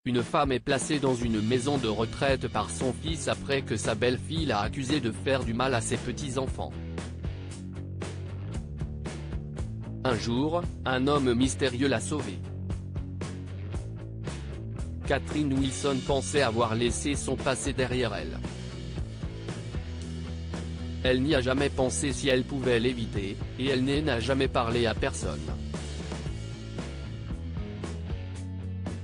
Une femme est placée dans une maison de retraite par son fils après que sa belle-fille l'a accusé de faire du mal à ses petits-enfants. Un jour, un homme mystérieux l'a sauvée. Catherine Wilson pensait avoir laissé son passé derrière elle. Elle n'y a jamais pensé si elle pouvait l'éviter, et elle n'a jamais parlé à personne.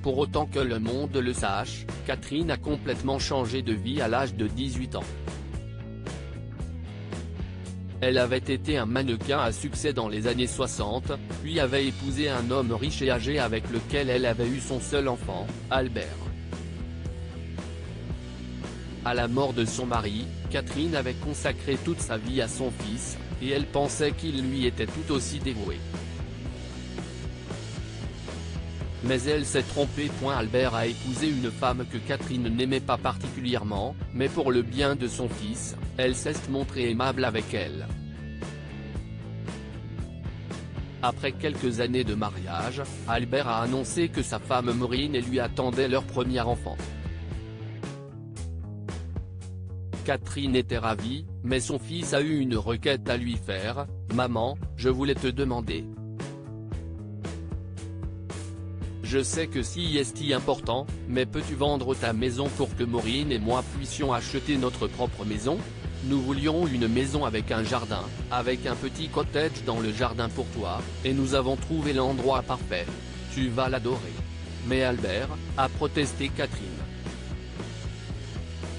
Pour autant que le monde le sache, Catherine a complètement changé de vie à l'âge de 18 ans. Elle avait été un mannequin à succès dans les années 60, puis avait épousé un homme riche et âgé avec lequel elle avait eu son seul enfant, Albert. À la mort de son mari, Catherine avait consacré toute sa vie à son fils, et elle pensait qu'il lui était tout aussi dévoué. Mais elle s'est trompée. Albert a épousé une femme que Catherine n'aimait pas particulièrement, mais pour le bien de son fils, elle s'est montrée aimable avec elle. Après quelques années de mariage, Albert a annoncé que sa femme Maureen et lui attendaient leur premier enfant. Catherine était ravie, mais son fils a eu une requête à lui faire. « Maman, je voulais te demander. Je sais que c'est important, mais peux-tu vendre ta maison pour que Maureen et moi puissions acheter notre propre maison? Nous voulions une maison avec un jardin, avec un petit cottage dans le jardin pour toi, et nous avons trouvé l'endroit parfait. Tu vas l'adorer. » Mais Albert, a protesté Catherine.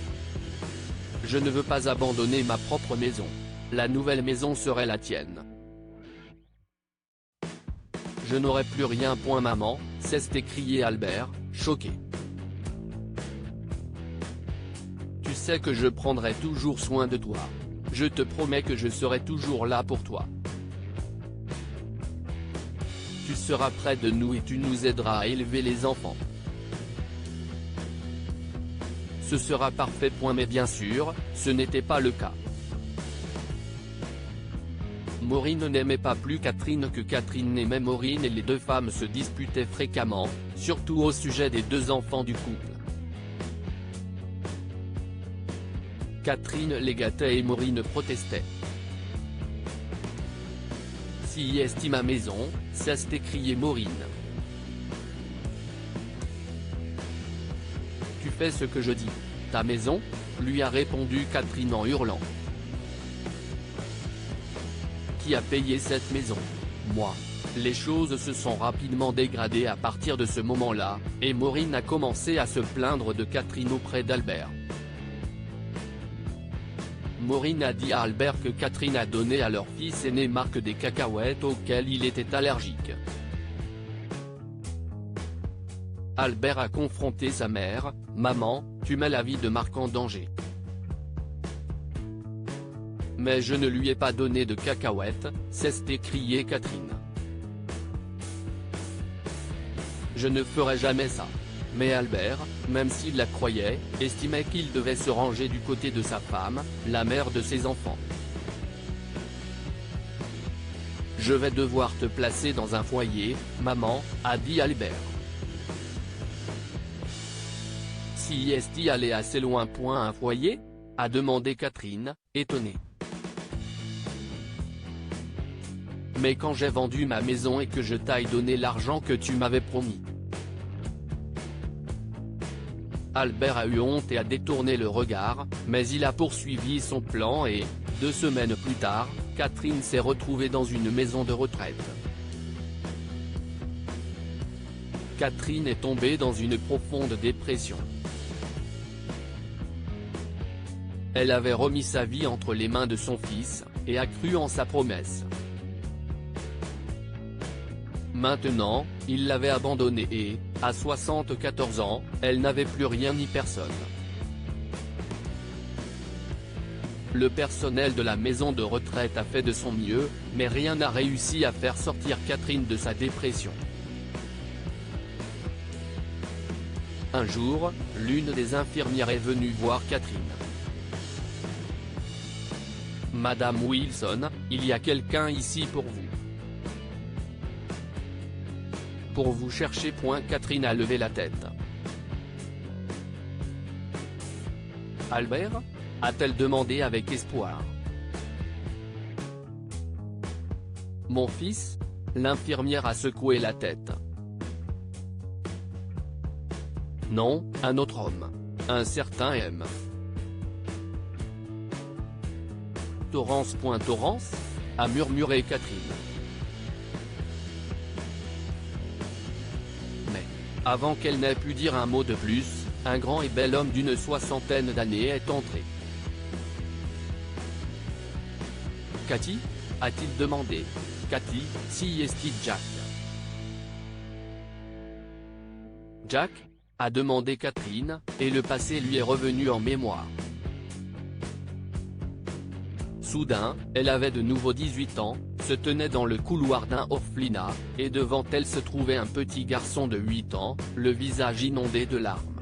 « Je ne veux pas abandonner ma propre maison. La nouvelle maison serait la tienne. Je n'aurai plus rien. Maman, » s'est écrié Albert, choqué. « Tu sais que je prendrai toujours soin de toi. Je te promets que je serai toujours là pour toi. Tu seras près de nous et tu nous aideras à élever les enfants. Ce sera parfait. Mais bien sûr, ce n'était pas le cas. Maureen n'aimait pas plus Catherine que Catherine n'aimait Maureen et les deux femmes se disputaient fréquemment, surtout au sujet des deux enfants du couple. Catherine les gâtait et Maureen protestait. « Si est ma maison », s'est écrié Maureen. « Tu fais ce que je dis. Ta maison ?» lui a répondu Catherine en hurlant. « Qui a payé cette maison? Moi. » Les choses se sont rapidement dégradées à partir de ce moment-là, et Maureen a commencé à se plaindre de Catherine auprès d'Albert. Maureen a dit à Albert que Catherine a donné à leur fils aîné Marc des cacahuètes auxquelles il était allergique. Albert a confronté sa mère. « Maman, tu mets la vie de Marc en danger. » « Mais je ne lui ai pas donné de cacahuètes », s'est écrié Catherine. « Je ne ferai jamais ça. » Mais Albert, même s'il la croyait, estimait qu'il devait se ranger du côté de sa femme, la mère de ses enfants. « Je vais devoir te placer dans un foyer, maman, » a dit Albert. « Si est allé assez loin. Un foyer ?» a demandé Catherine, étonnée. « Mais quand j'ai vendu ma maison et que je t'ai donné l'argent que tu m'avais promis. » Albert a eu honte et a détourné le regard, mais il a poursuivi son plan et, 2 semaines plus tard, Catherine s'est retrouvée dans une maison de retraite. Catherine est tombée dans une profonde dépression. Elle avait remis sa vie entre les mains de son fils, et a cru en sa promesse. Maintenant, il l'avait abandonnée et, à 74 ans, elle n'avait plus rien ni personne. Le personnel de la maison de retraite a fait de son mieux, mais rien n'a réussi à faire sortir Catherine de sa dépression. Un jour, l'une des infirmières est venue voir Catherine. « Madame Wilson, il y a quelqu'un ici pour vous. » Pour vous chercher. Catherine a levé la tête. Albert ? A-t-elle demandé avec espoir. Mon fils ? L'infirmière a secoué la tête. Non, un autre homme. Un certain M. Torrance. Torrance ? A murmuré Catherine. Mais, avant qu'elle n'ait pu dire un mot de plus, un grand et bel homme d'une soixantaine d'années est entré. Cathy ? A-t-il demandé. Cathy, si est-il Jack ? Jack ? A demandé Catherine, et le passé lui est revenu en mémoire. Soudain, elle avait de nouveau 18 ans, se tenait dans le couloir d'un orphelinat, et devant elle se trouvait un petit garçon de 8 ans, le visage inondé de larmes.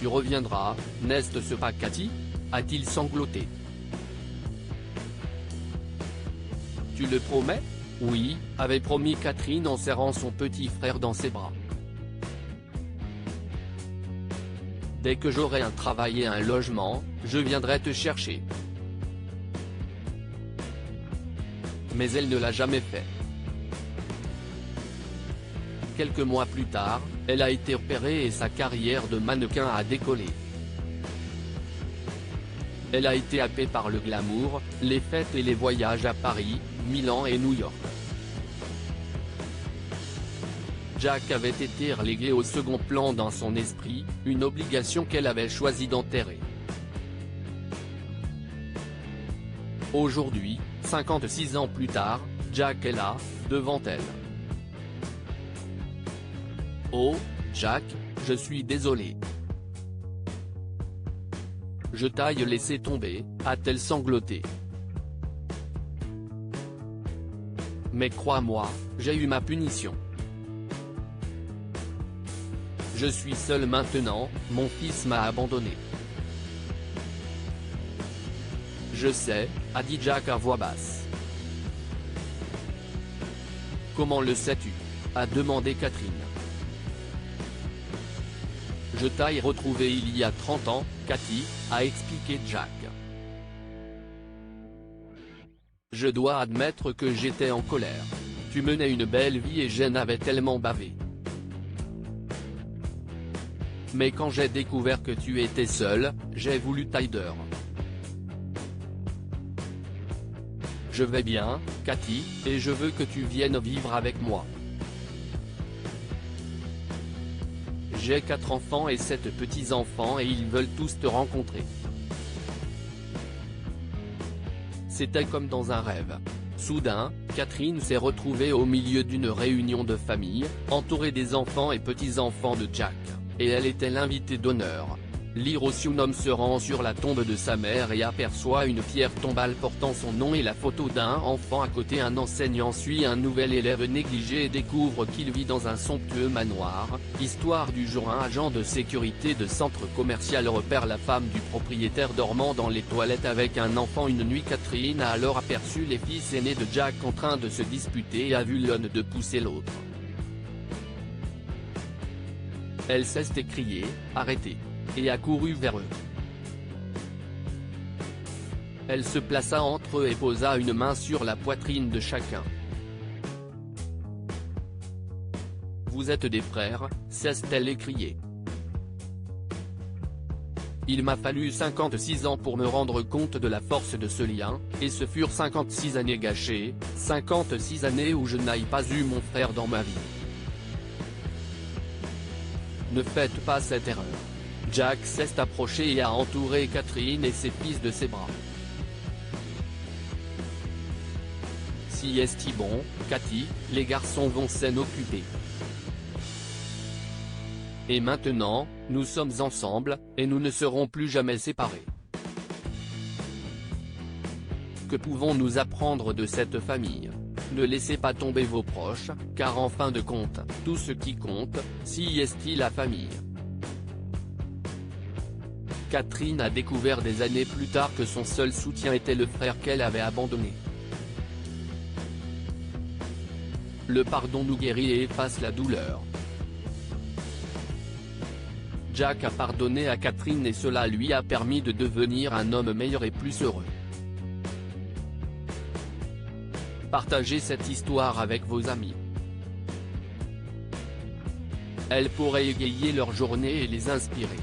Tu reviendras, n'est-ce pas Cathy ? A-t-il sangloté. Tu le promets ? Oui, avait promis Catherine en serrant son petit frère dans ses bras. Dès que j'aurai un travail et un logement, je viendrai te chercher. Mais elle ne l'a jamais fait. Quelques mois plus tard, elle a été opérée et sa carrière de mannequin a décollé. Elle a été happée par le glamour, les fêtes et les voyages à Paris, Milan et New York. Jack avait été relégué au second plan dans son esprit, une obligation qu'elle avait choisi d'enterrer. Aujourd'hui, 56 ans plus tard, Jack est là, devant elle. Oh, Jack, je suis désolé. Je t'aille laissé tomber, a-t-elle sangloté. Mais crois-moi, j'ai eu ma punition. Je suis seul maintenant, mon fils m'a abandonné. Je sais, a dit Jack à voix basse. Comment le sais-tu ? A demandé Catherine. Je t'ai retrouvé il y a 30 ans, Cathy, a expliqué Jack. Je dois admettre que j'étais en colère. Tu menais une belle vie et je n'avais tellement bavé. Mais quand j'ai découvert que tu étais seul, j'ai voulu t'aider. Je vais bien, Cathy, et je veux que tu viennes vivre avec moi. J'ai 4 enfants et 7 petits-enfants et ils veulent tous te rencontrer. C'était comme dans un rêve. Soudain, Catherine s'est retrouvée au milieu d'une réunion de famille, entourée des enfants et petits-enfants de Jack, et elle était l'invitée d'honneur. L'Hiroshima se rend sur la tombe de sa mère et aperçoit une pierre tombale portant son nom et la photo d'un enfant à côté. Un enseignant suit un nouvel élève négligé et découvre qu'il vit dans un somptueux manoir. Histoire du jour, un agent de sécurité de centre commercial repère la femme du propriétaire dormant dans les toilettes avec un enfant une nuit. Catherine a alors aperçu les fils aînés de Jack en train de se disputer et a vu l'un de pousser l'autre. Elle s'est écriée « Arrêtez !» et a couru vers eux. Elle se plaça entre eux et posa une main sur la poitrine de chacun. « Vous êtes des frères », s'est-elle écriée. Il m'a fallu 56 ans pour me rendre compte de la force de ce lien, et ce furent 56 années gâchées, 56 années où je n'ai pas eu mon frère dans ma vie. Ne faites pas cette erreur. Jack s'est approché et a entouré Catherine et ses fils de ses bras. Si est-il bon, Cathy, les garçons vont s'en occuper. Et maintenant, nous sommes ensemble, et nous ne serons plus jamais séparés. Que pouvons-nous apprendre de cette famille ? Ne laissez pas tomber vos proches, car en fin de compte, tout ce qui compte, si est-il la famille. Catherine a découvert des années plus tard que son seul soutien était le frère qu'elle avait abandonné. Le pardon nous guérit et efface la douleur. Jack a pardonné à Catherine et cela lui a permis de devenir un homme meilleur et plus heureux. Partagez cette histoire avec vos amis. Elle pourrait égayer leur journée et les inspirer.